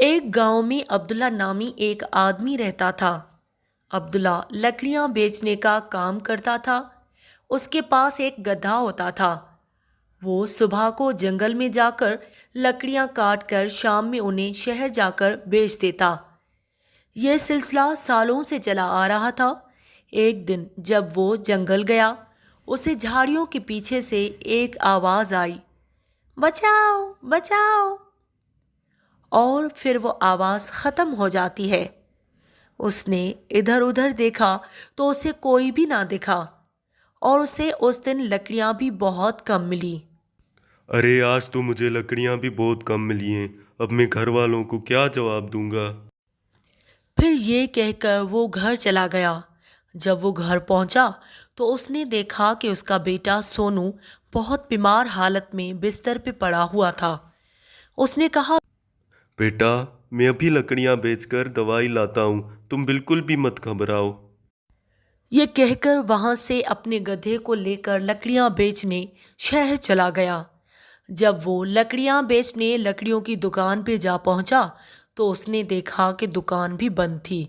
ایک گاؤں میں عبداللہ نامی ایک آدمی رہتا تھا۔ عبداللہ لکڑیاں بیچنے کا کام کرتا تھا۔ اس کے پاس ایک گدھا ہوتا تھا۔ وہ صبح کو جنگل میں جا کر لکڑیاں کاٹ کر شام میں انہیں شہر جا کر بیچ دیتا۔ یہ سلسلہ سالوں سے چلا آ رہا تھا۔ ایک دن جب وہ جنگل گیا، اسے جھاڑیوں کے پیچھے سے ایک آواز آئی، بچاؤ بچاؤ، اور پھر وہ آواز ختم ہو جاتی ہے۔ اس نے ادھر ادھر دیکھا تو اسے کوئی بھی نہ دکھا، اور اسے اس دن لکڑیاں بھی بہت کم ملی۔ ارے آج تو مجھے لکڑیاں بھی بہت کم ملی ہیں، اب میں گھر والوں کو کیا جواب دوں گا؟ پھر یہ کہہ کر وہ گھر چلا گیا۔ جب وہ گھر پہنچا تو اس نے دیکھا کہ اس کا بیٹا سونو بہت بیمار حالت میں بستر پہ پڑا ہوا تھا۔ اس نے کہا، بیٹا میں ابھی لکڑیاں بیچ کر دوائی لاتا ہوں، تم بالکل بھی مت گھبراؤ۔ یہ کہہ کر وہاں سے اپنے گدھے کو لے کر لکڑیاں بیچنے شہر چلا گیا۔ جب وہ لکڑیاں بیچنے لکڑیوں کی دکان پہ جا پہنچا تو اس نے دیکھا کہ دکان بھی بند تھی۔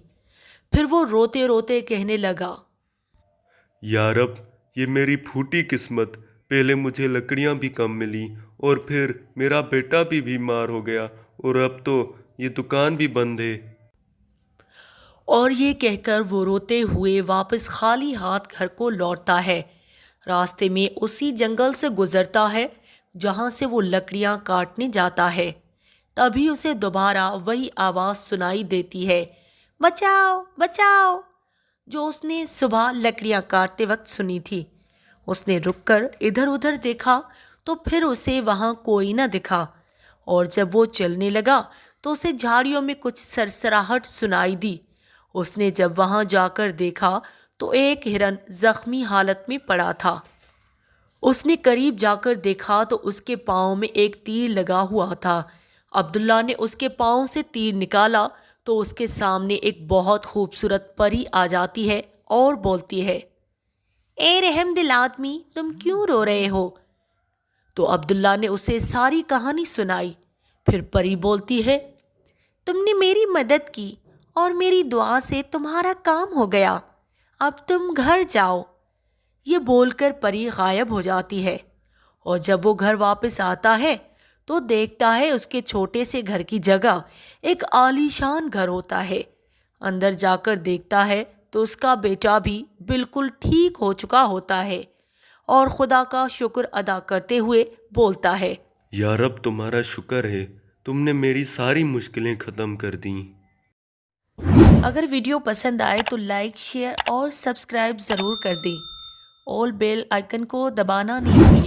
پھر وہ روتے روتے کہنے لگا، یا رب، یہ میری پھوٹی قسمت، پہلے مجھے لکڑیاں بھی کم ملی اور پھر میرا بیٹا بھی بیمار ہو گیا اور اب تو یہ دکان بھی بند ہے۔ اور یہ کہہ کر وہ روتے ہوئے واپس خالی ہاتھ گھر کو لوٹتا ہے۔ راستے میں اسی جنگل سے گزرتا ہے جہاں سے وہ لکڑیاں کاٹنے جاتا ہے۔ تبھی اسے دوبارہ وہی آواز سنائی دیتی ہے، بچاؤ بچاؤ، جو اس نے صبح لکڑیاں کاٹتے وقت سنی تھی۔ اس نے رک کر ادھر ادھر دیکھا تو پھر اسے وہاں کوئی نہ دکھا، اور جب وہ چلنے لگا تو اسے جھاڑیوں میں کچھ سرسراہٹ سنائی دی۔ اس نے جب وہاں جا کر دیکھا تو ایک ہرن زخمی حالت میں پڑا تھا۔ اس نے قریب جا کر دیکھا تو اس کے پاؤں میں ایک تیر لگا ہوا تھا۔ عبداللہ نے اس کے پاؤں سے تیر نکالا تو اس کے سامنے ایک بہت خوبصورت پری آ جاتی ہے اور بولتی ہے، اے رحم دل آدمی، تم کیوں رو رہے ہو؟ تو عبداللہ نے اسے ساری کہانی سنائی۔ پھر پری بولتی ہے، تم نے میری مدد کی اور میری دعا سے تمہارا کام ہو گیا، اب تم گھر جاؤ۔ یہ بول کر پری غائب ہو جاتی ہے، اور جب وہ گھر واپس آتا ہے تو دیکھتا ہے اس کے چھوٹے سے گھر کی جگہ ایک عالیشان گھر ہوتا ہے۔ اندر جا کر دیکھتا ہے تو اس کا بیٹا بھی بالکل ٹھیک ہو چکا ہوتا ہے، اور خدا کا شکر ادا کرتے ہوئے بولتا ہے، یا رب تمہارا شکر ہے، تم نے میری ساری مشکلیں ختم کر دیں۔ اگر ویڈیو پسند آئے تو لائک، شیئر اور سبسکرائب ضرور کر دیں۔ آل بیل آئیکن کو دبانا نہیں بھولیں۔